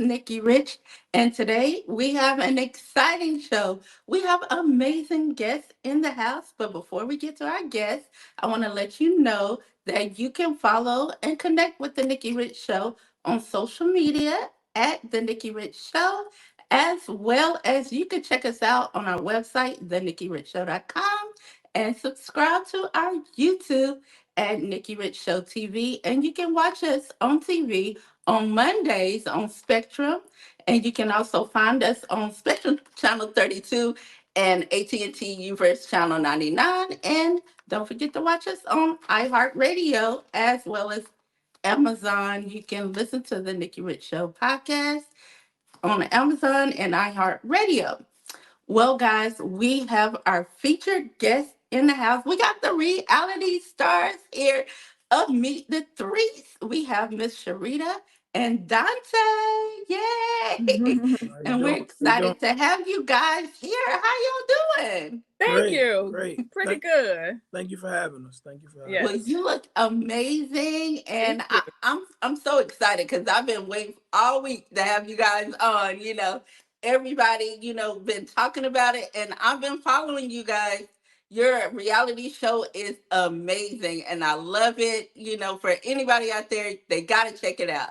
Nikki Rich, and today we have an exciting show. We have amazing guests in the house, but before we get to our guests, I want to let you know that you can follow and connect with the Nikki Rich Show on social media at the Nikki Rich Show, as well as you can check us out on our website, thenikkirichshow.com, and subscribe to our YouTube at Nikki Rich Show TV, and you can watch us on TV on Mondays on Spectrum, and you can also find us on Spectrum Channel 32 and AT&T Uverse Channel 99, and don't forget to watch us on iHeartRadio as well as Amazon. You can listen to the Nikki Rich Show podcast on Amazon and iHeartRadio. Well, guys, we have our featured guest in the house. We got the reality stars here of Meetthe3tts. We have Miss Charita and Dante. Yay! How you And we're doing? How you doing? excited to have you guys here. How y'all doing? Thank Great, you. great. Pretty good. Thank you for having us. Thank you for having Well, us. Yes. you look amazing, Thank and you. I'm so excited because I've been waiting all week to have you guys on. Everybody been talking about it, and I've been following you guys. Your reality show is amazing, and I love it. For anybody out there, they gotta check it out.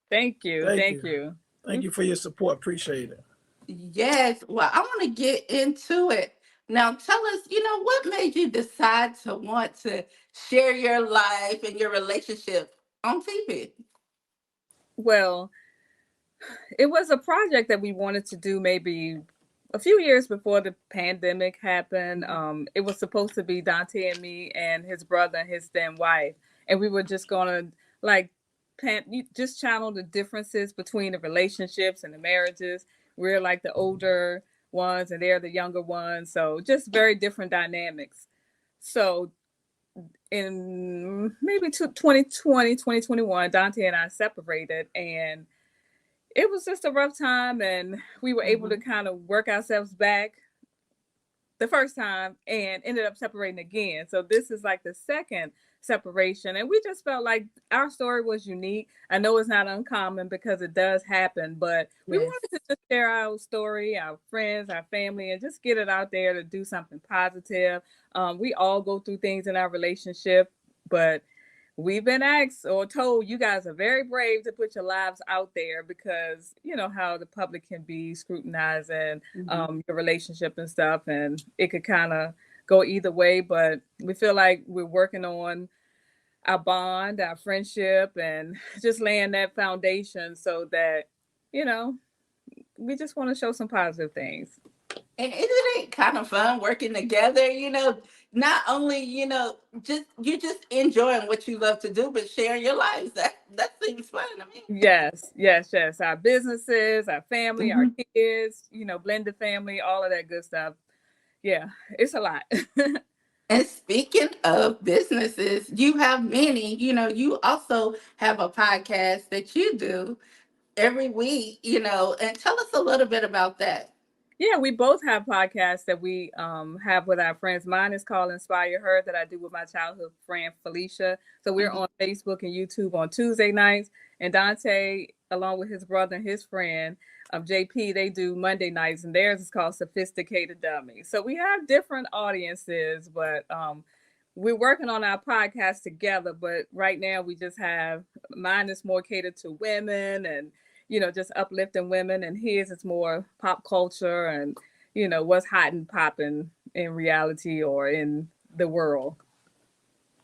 Thank you. Thank Thank you. you. Thank you for your support. Appreciate it. Yes. Well, I want to get into it. Now, tell us, what made you decide to want to share your life and your relationship on TV? Well, it was a project that we wanted to do maybe a few years before the pandemic happened. It was supposed to be Dante and me and his brother and his then wife, and we were just gonna like just channel the differences between the relationships and the marriages. We're like the older ones, and they're the younger ones, so just very different dynamics. So in maybe 2020, 2021, Dante and I separated, and it was just a rough time, and we were able to Mhm. kind of work ourselves back the first time and ended up separating again. So this is like the second separation, and we just felt like our story was unique. I know it's not uncommon because it does happen, but we Yes. wanted to just share our story, our friends, our family, and just get it out there to do something positive. We all go through things in our relationship, but we've been asked or told you guys are very brave to put your lives out there because you know how the public can be scrutinizing Mhm. your relationship and stuff, and it could kind of go either way. But we feel like we're working on our bond, our friendship, and just laying that foundation so that you know we just want to show some positive things. And isn't it kind of fun working together? Not only just you're just enjoying what you love to do, but sharing your lives. That seems fun to me. Yes, yes, yes. Our businesses, our family, our Mhm. kids, blended family, all of that good stuff. Yeah, it's a lot. And speaking of businesses, you have many. You also have a podcast that you do every week. And tell us a little bit about that. Yeah, we both have podcasts that we have with our friends. Mine is called Inspire Her that I do with my childhood friend Felicia. So we're Mhm. on Facebook and YouTube on Tuesday nights. And Dante, along with his brother and his friend JP, they do Monday nights, and theirs is called Sophisticated Dummy. So we have different audiences, but we're working on our podcast together. But right now we just have mine is more catered to women and just uplifting women, and his is more pop culture and what's hot and popping in reality or in the world.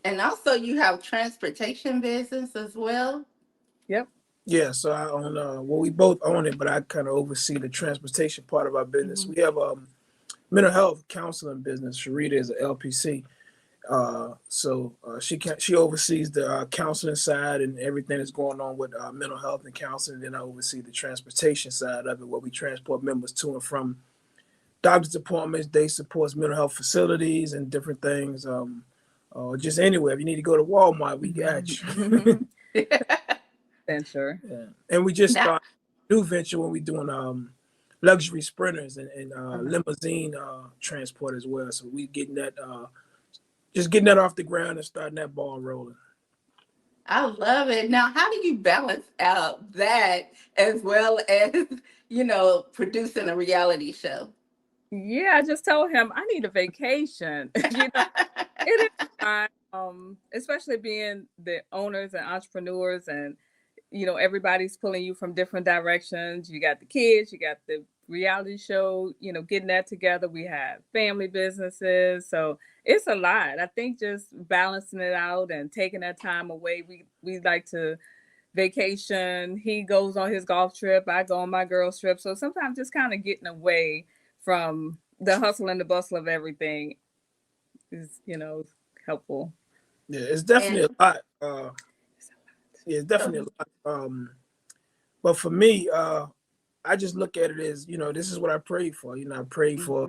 And also, you have transportation business as well. Yep. Yeah, so I own well we both own it, but I kind of oversee the transportation part of our business. Mhm. We have mental health counseling business. Sharita is an LPC. She oversees the counseling side and everything that's going on with mental health and counseling. Then I oversee the transportation side of it, where we transport members to and from doctor's appointments, day supports, mental health facilities, and different things. Or just anywhere. If you need to go to Walmart, we got you. Venture. Yeah. And we just Now, started a new venture when we're doing luxury sprinters and uh, limousine transport as well. So we getting that just getting that off the ground and starting that ball rolling. I love it. Now, how do you balance out that as well as, producing a reality show? Yeah, I just told him I need a vacation. It is fine. Especially being the owners and entrepreneurs, and everybody's pulling you from different directions. You got the kids, you got the reality show, getting that together. We have family businesses, so it's a lot. I think just balancing it out and taking that time away. We like to vacation. He goes on his golf trip. I go on my girls trip. So sometimes just kind of getting away from the hustle and the bustle of everything is, helpful. Yeah, it's definitely And a lot. Yeah, it's definitely um, a lot. But for me, I just look at it as, this is what I pray for. I pray for,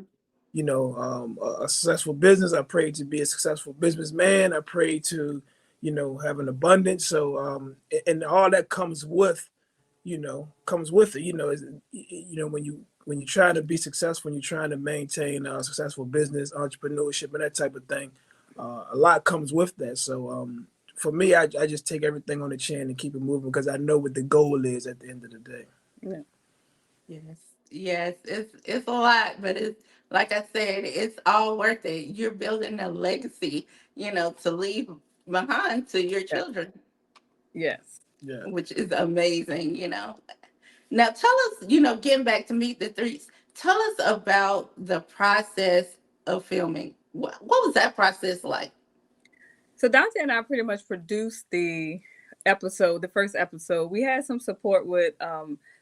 mhm. a successful business. I pray to be a successful businessman. I pray to, have an abundance. So, and all that comes with, comes with it. When you're trying to be successful, when you're trying to maintain a successful business, entrepreneurship, and that type of thing, a lot comes with that. So, for me, I just take everything on the chin and keep it moving because I know what the goal is at the end of the day. Yeah. Yes, yes, it's a lot, but it's like I said, it's all worth it. You're building a legacy, to leave behind to your Yeah. children, Yes. Yeah. which is amazing. Now tell us, getting back to Meet the Threes, tell us about the process of filming. What was that process like? So Dante and I pretty much produced the first episode. We had some support with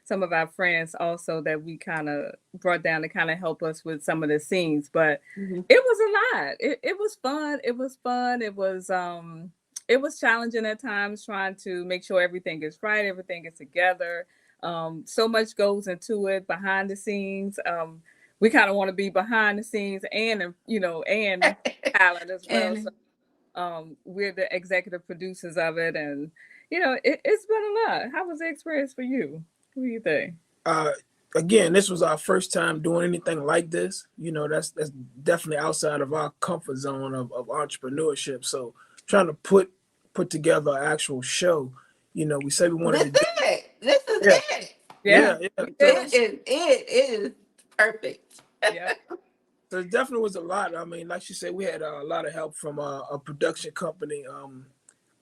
some of our friends also that we kind of brought down to kind of help us with some of the scenes, but Mhm. it was a lot. It was fun. It was fun. It was challenging at times trying to make sure everything is right, everything is together. So much goes into it behind the scenes. We kind of want to be behind the scenes and talent as well. So And we're the executive producers of it, and it's been a lot. How was the experience for you? What do you think? Uh, Again, this was our first time doing anything like this. That's definitely outside of our comfort zone of entrepreneurship. So trying to put together an actual show. We say we wanted this to do. is it. This is Yeah, it. Yeah, yeah. we did it. It is perfect. Yep. So it definitely was a lot. I mean, like she said, we had a lot of help from a production company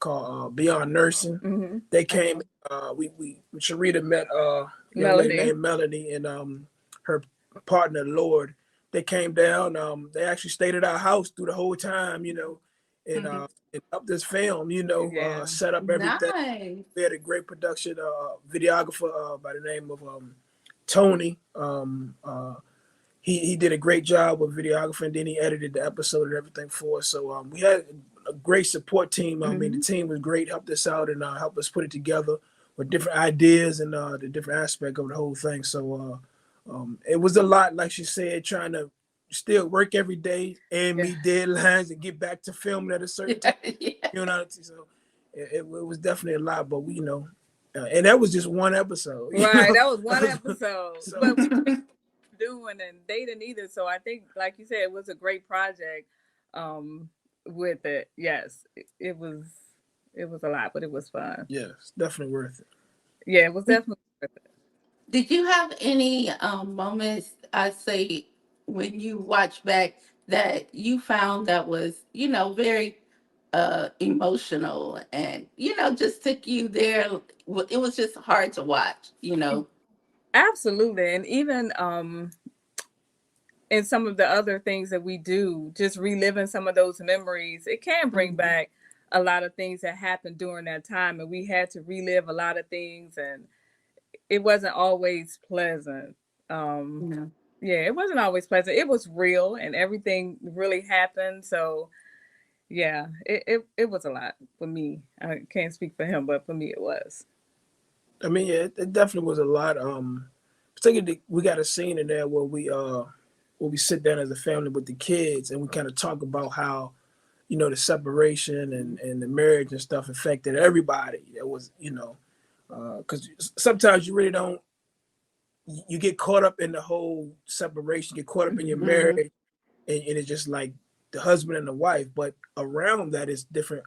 called Beyond Nursing. Hmm. They came. We Charita met a young lady Melody. named Melanie and her partner Lord. They came down. They actually stayed at our house through the whole time. And Mhm. and helped us film. Yeah. Set up everything. Nice. We had a great production videographer by the name of Tony. He did a great job with videography, and then he edited the episode and everything for us. So we had a great support team. I mean, the Hmm. team was great, helped us out and helped us put it together with different ideas and the different aspect of the whole thing. So it was a lot, like she said, trying to still work every day and Yeah. meet deadlines and get back to filming at a certain time. Yeah, yeah. So it was definitely a lot, but and that was just one episode. Right. That was one episode, So but we doing and they didn't either. So I think, like you said, it was a great project. Um, with it, yes, it was. It was a lot, but it was fun. yes, definitely worth it. Yeah, it was definitely worth it. Did you have any moments, I say, when you watch back that you found that was, very emotional and, just took you there? It was just hard to watch. Absolutely. And even in some of the other things that we do, just reliving some of those memories, it can bring Mhm. back a lot of things that happened during that time. And we had to relive a lot of things, and it wasn't always pleasant. Um, Yeah. yeah, it wasn't always pleasant. It was real and everything really happened. So yeah, it was a lot for me. I can't speak for him, but for me it was. I mean, yeah, it definitely was a lot. Particularly, we got a scene in there where we sit down as a family with the kids and we kind of talk about how the separation and the marriage and stuff affected everybody. It was because sometimes you really don't. You get caught up in the whole separation, get caught up in your Mhm. marriage, and it's just like the husband and the wife. But around that is different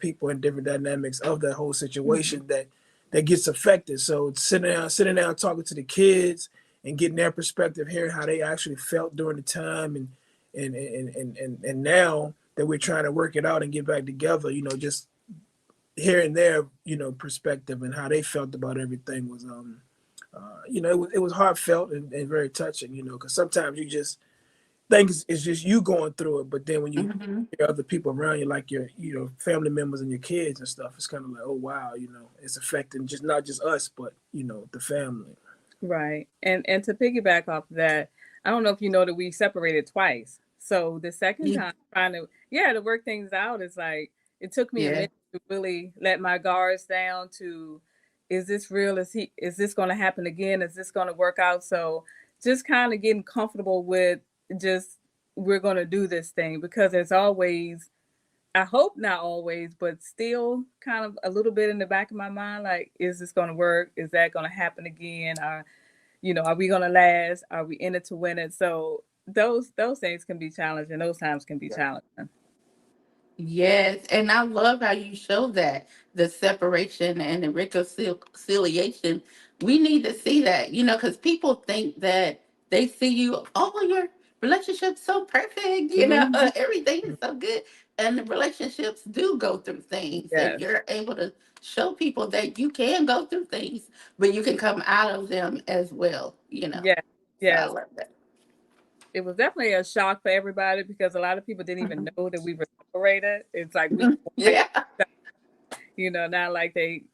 people and different dynamics of that whole situation that gets affected. So sitting down, talking to the kids and getting their perspective, hearing how they actually felt during the time, and now that we're trying to work it out and get back together, just hearing their perspective and how they felt about everything was it was heartfelt and very touching, because sometimes you just think it's just you going through it, but then when you Mm-hmm. hear other people around you, like your family members and your kids and stuff, it's kind of like, oh wow, it's affecting just not just us, but the family. Right. And to piggyback off of that, I don't know if you know that we separated twice. So the second Yeah. time trying to to work things out is like it took me a Yeah. minute to really let my guards down to is this real? Is this gonna happen again? Is this gonna work out? So just kind of getting comfortable with just we're gonna do this thing because there's always I hope not always, but still kind of a little bit in the back of my mind, like, is this going to work? Is that going to happen again? Are we going to last? Are we in it to win it? So those things can be challenging. Those times can be challenging. Yes, and I love how you show that the separation and the reconciliation. We need to see that, because people think that they see you, oh, your relationship's so perfect, Hmm. everything is so good. And the relationships do go through things, and Yes, you're able to show people that you can go through things, but you can come out of them as well. yes, So I yes. love that. It was definitely a shock for everybody because a lot of people didn't even know that we were separated. It's like weeks later, Yeah. not like they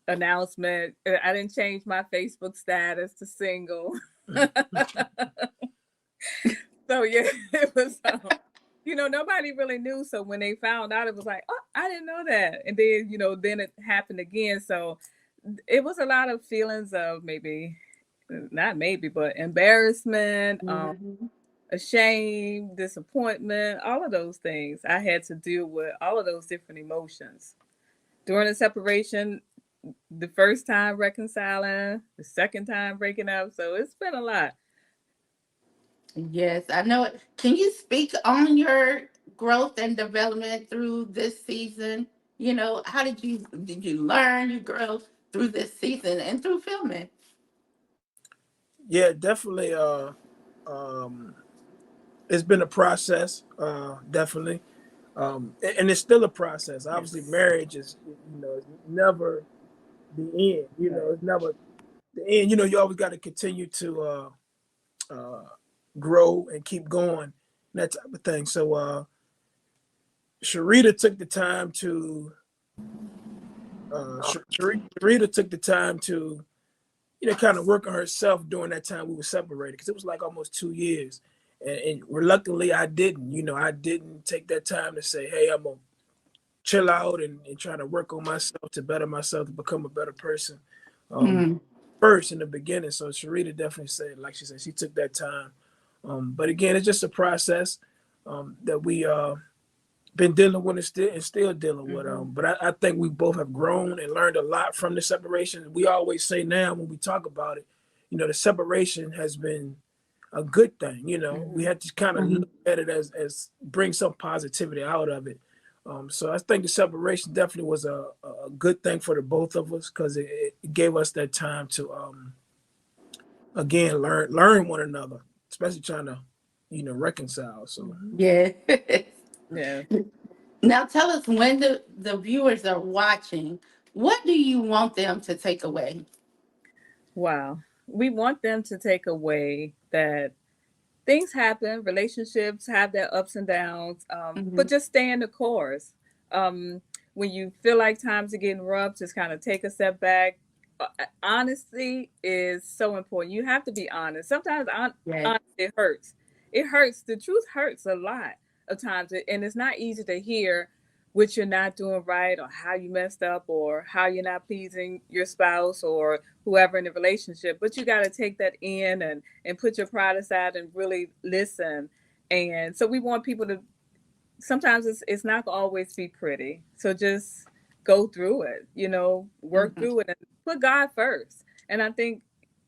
announcement. I didn't change my Facebook status to single. So yeah, it was. Nobody really knew. So when they found out, it was like, oh, I didn't know that. And then then it happened again. So it was a lot of feelings of maybe, not maybe, but embarrassment, Mhm. shame, disappointment, all of those things. I had to deal with all of those different emotions during the separation. The first time reconciling, the second time breaking up. So it's been a lot. Yes, I know it. Can you speak on your growth and development through this season? How did you learn, you grow through this season and through filming? Yeah, definitely. Um, it's been a process, definitely, and it's still a process. Obviously, Yes. marriage is, it's never the end. It's never the end. You always got to continue to uh, grow and keep going, that type of thing. So, Charita took the time to Charita took the time to kind of work on herself during that time we were separated, because it was like almost 2 years, and reluctantly I didn't. I didn't take that time to say, hey, I'm gonna chill out and try to work on myself to better myself to become a better person. Um, Mm. First in the beginning, so Charita definitely said, like she said, she took that time. But again, it's just a process that we been dealing with and still dealing with. Hmm. But I think we both have grown and learned a lot from the separation. We always say now when we talk about it, the separation has been a good thing. We Hmm. had to kind of look at it as bring some positivity out of it. So I think the separation definitely was a good thing for the both of us, because it gave us that time to again learn one another, especially trying to reconcile. So Yeah. Yeah. Now tell us, when the viewers are watching, what do you want them to take away? Wow. We want them to take away that things happen, relationships have their ups and downs, Hmm. but just stay in the course. Um, when you feel like times are getting rough, just kind of take a step back. Honesty is so important. You have to be honest. Sometimes Yes. honesty hurts. It hurts. The truth hurts a lot of times, and it's not easy to hear what you're not doing right, or how you messed up, or how you're not pleasing your spouse or whoever in the relationship. But you got to take that in and put your pride aside and really listen. And so we want people to, sometimes it's not gonna always be pretty. So just go through it, work Hmm. through it and put God first. And I think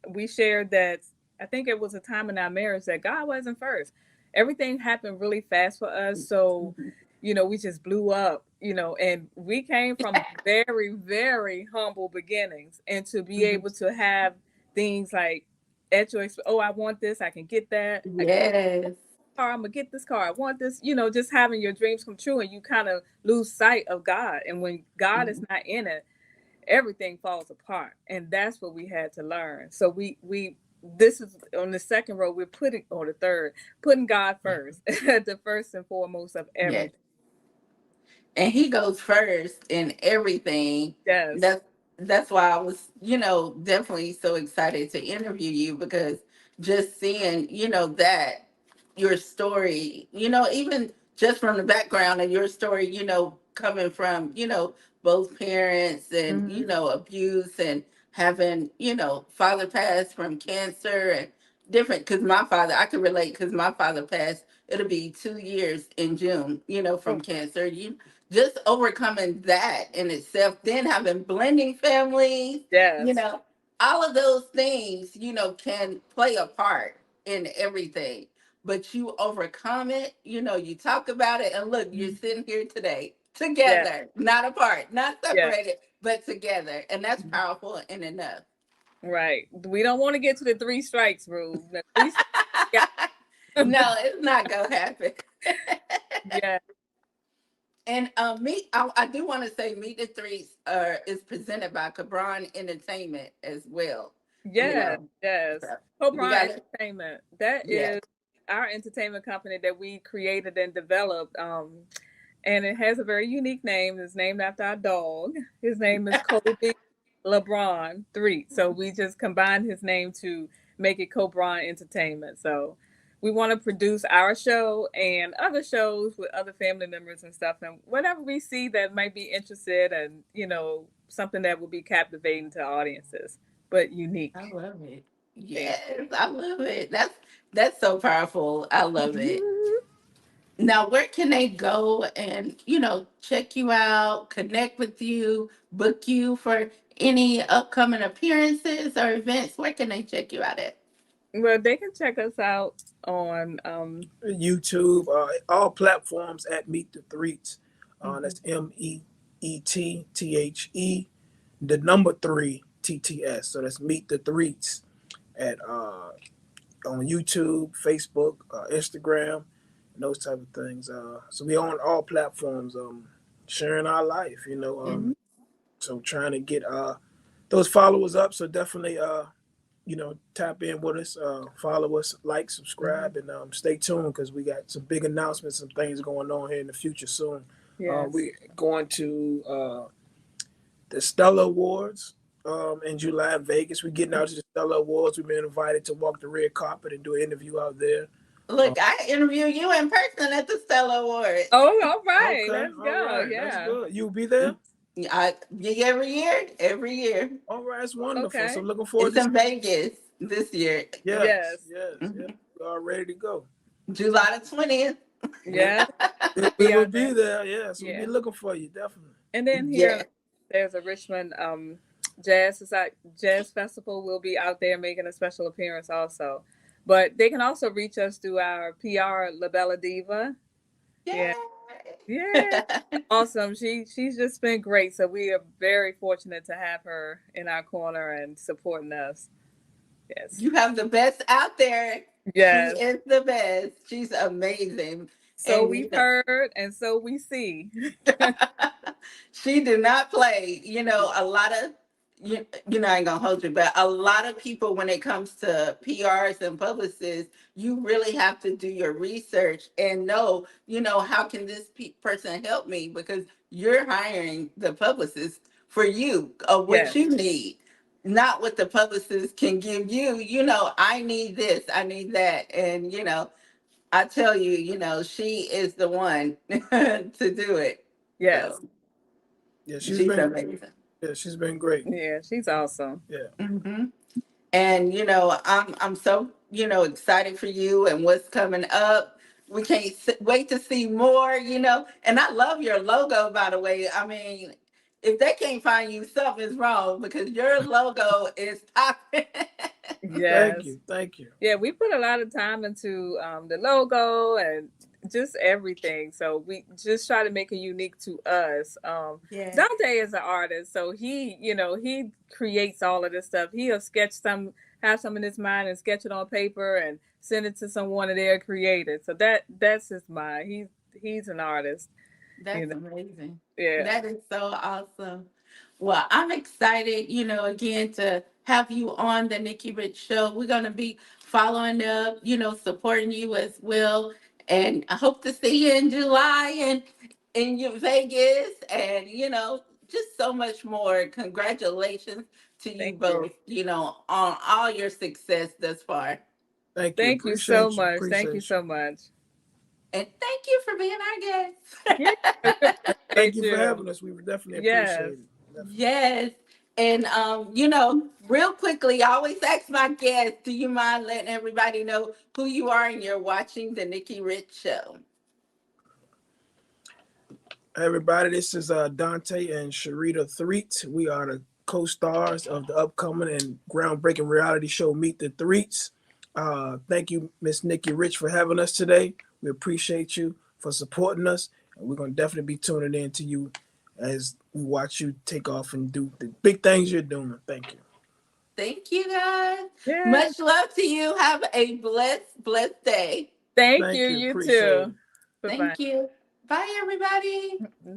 we shared that. I think it was a time in our marriage that God wasn't first. Everything happened really fast for us. So, we just blew up and we came from very, very humble beginnings, and to be Mhm. able to have things like at your oh, I want this, I can get that. Yes. Car, I'm gonna get this car. I want this. Just having your dreams come true, and you kind of lose sight of God. And when God is Mhm. not in it, everything falls apart. And that's what we had to learn. So we this is on the second row. We're putting, or the third, putting God first, the first and foremost of Yes. everything. And he goes first in everything. Yes. That's why I was, definitely so excited to interview you, because just seeing, that your story, even just from the background of your story, coming from, both parents and, Hmm. abuse, and having, father passed from cancer and different, because my father, I can relate, because my father passed, it'll be 2 years in June, Oh, from cancer. Just overcoming that in itself, then having blending families, you yes. know, all of those things, can play a part in everything. But you overcome it, you talk about it, and look, you're Mhm. sitting here today Yeah. together, not apart, not Yeah. separated, but together. And that's powerful in enough. Right. We don't want to get to the three strikes rule. The three strikes. No, it's not gonna happen. Yeah. And I do want to say, Meetthe3tts is presented by Cabron Entertainment as well. You Yes. know, Yes. so we Cobra got it. Entertainment. That Yeah. is our entertainment company that we created and developed. And it has a very unique name. It's named after our dog. His name is Kobe LeBron 3. So we just combined his name to make it Cobron Entertainment. So we want to produce our show and other shows with other family members and stuff. And whatever we see that might be interested, and, something that will be captivating to audiences, but unique. I love it. Thank Yes, I love it. That's so powerful. I love it. you. Now, where can they go and check you out, connect with you, book you for any upcoming appearances or events? Where can they check you out at? Well, they can check us out on YouTube, all platforms at Meet the Threets. Mhm. That's MEettThe, the number three TTS. So that's Meet the Threets at on YouTube, Facebook, Instagram, and those type of things. So we on all platforms, sharing our life. Mhm. So trying to get those followers up. So definitely tap in with us, follow us, like, Mhm. subscribe, and stay tuned because we got some big announcements, some things going on here in the future soon. yes. We going to the Stella Awards in July in Vegas. We're getting out to the Stella Awards. We've been invited to walk the red carpet and do an interview out there. Look, I interview you in person at the Stella Awards. Oh, all right. Okay, Let's all go. right, that's Yeah. good. You'll be there. I every year, every year. All right, it's wonderful. So Okay. looking forward It's to. in Vegas this year. Yes, Yes. yes, yes. Mhm. We are ready to go. July the 20th. Yes. We Be will out be there. there. Yes, we'll be Yeah. looking for you definitely. And then here Yeah. there's a Richmond Jazz Society Jazz Festival. Will be out there making a special appearance also. But they can also reach us through our PR, La Bella Diva. Yeah. Yeah. Yay. Awesome. She's just been great. So we are very fortunate to have her in our corner and supporting us. Yes. You have the best out there. She Yes. is the best. She's amazing. So And we've heard and so we see. she did not play. A lot of I ain't gonna hold you, but a lot of people, when it comes to PRs and publicists, you really have to do your research and know, how can this person help me, because you're hiring the publicist for you of what Yes. you need, not what the publicist can give you. I need this, I need that, and I tell you, she is the one to do it. Yes. So Yeah, she's she's been. amazing. Yeah, she's been great. Yeah, she's awesome. Yeah. Hmm. And I'm so excited for you and what's coming up. We can't wait to see more. And I love your logo, by the way. I mean, if they can't find you, something's wrong, because your logo is popping. Thank Yes. you. Thank you. Yeah, we put a lot of time into the logo and just everything. So we just try to make it unique to us. Yes. Dante is an artist, so he creates all of this stuff. He'll sketch some, have some in his mind, and sketch it on paper and send it to someone, and they'll create it. So that's his mind. He's an artist. You That's know, amazing. yeah. That is so awesome. Well, I'm excited, again to have you on the Nikki Rich Show. We're going to be following up, supporting you as well. And I hope to see you in July and in your Vegas and, just so much more. Congratulations to you Thank you. both, on all your success thus far. Thank you. Thank you so Appreciate you. much. Thank you Appreciate you. so much. And thank you for being our guest. Yeah, we Thank appreciate you for you. having us. We would definitely Yes. appreciate it. Definitely. Yes. And real quickly, I always ask my guests, do you mind letting everybody know who you are and you're watching the Nikki Rich Show? Hey, everybody, this is Dante and Charita 3tts. We are the co-stars of the upcoming and groundbreaking reality show Meetthe3tts. Thank you, Miss Nikki Rich, for having us today. We appreciate you for supporting us, and we're going to definitely be tuning in to you as we watch you take off and do the big things you're doing. Thank you. Thank you guys. Yeah. Much love to you. Have a blessed day. Thank you. Thank you. You Appreciate it. too. Bye Thank you. Bye, everybody. bye.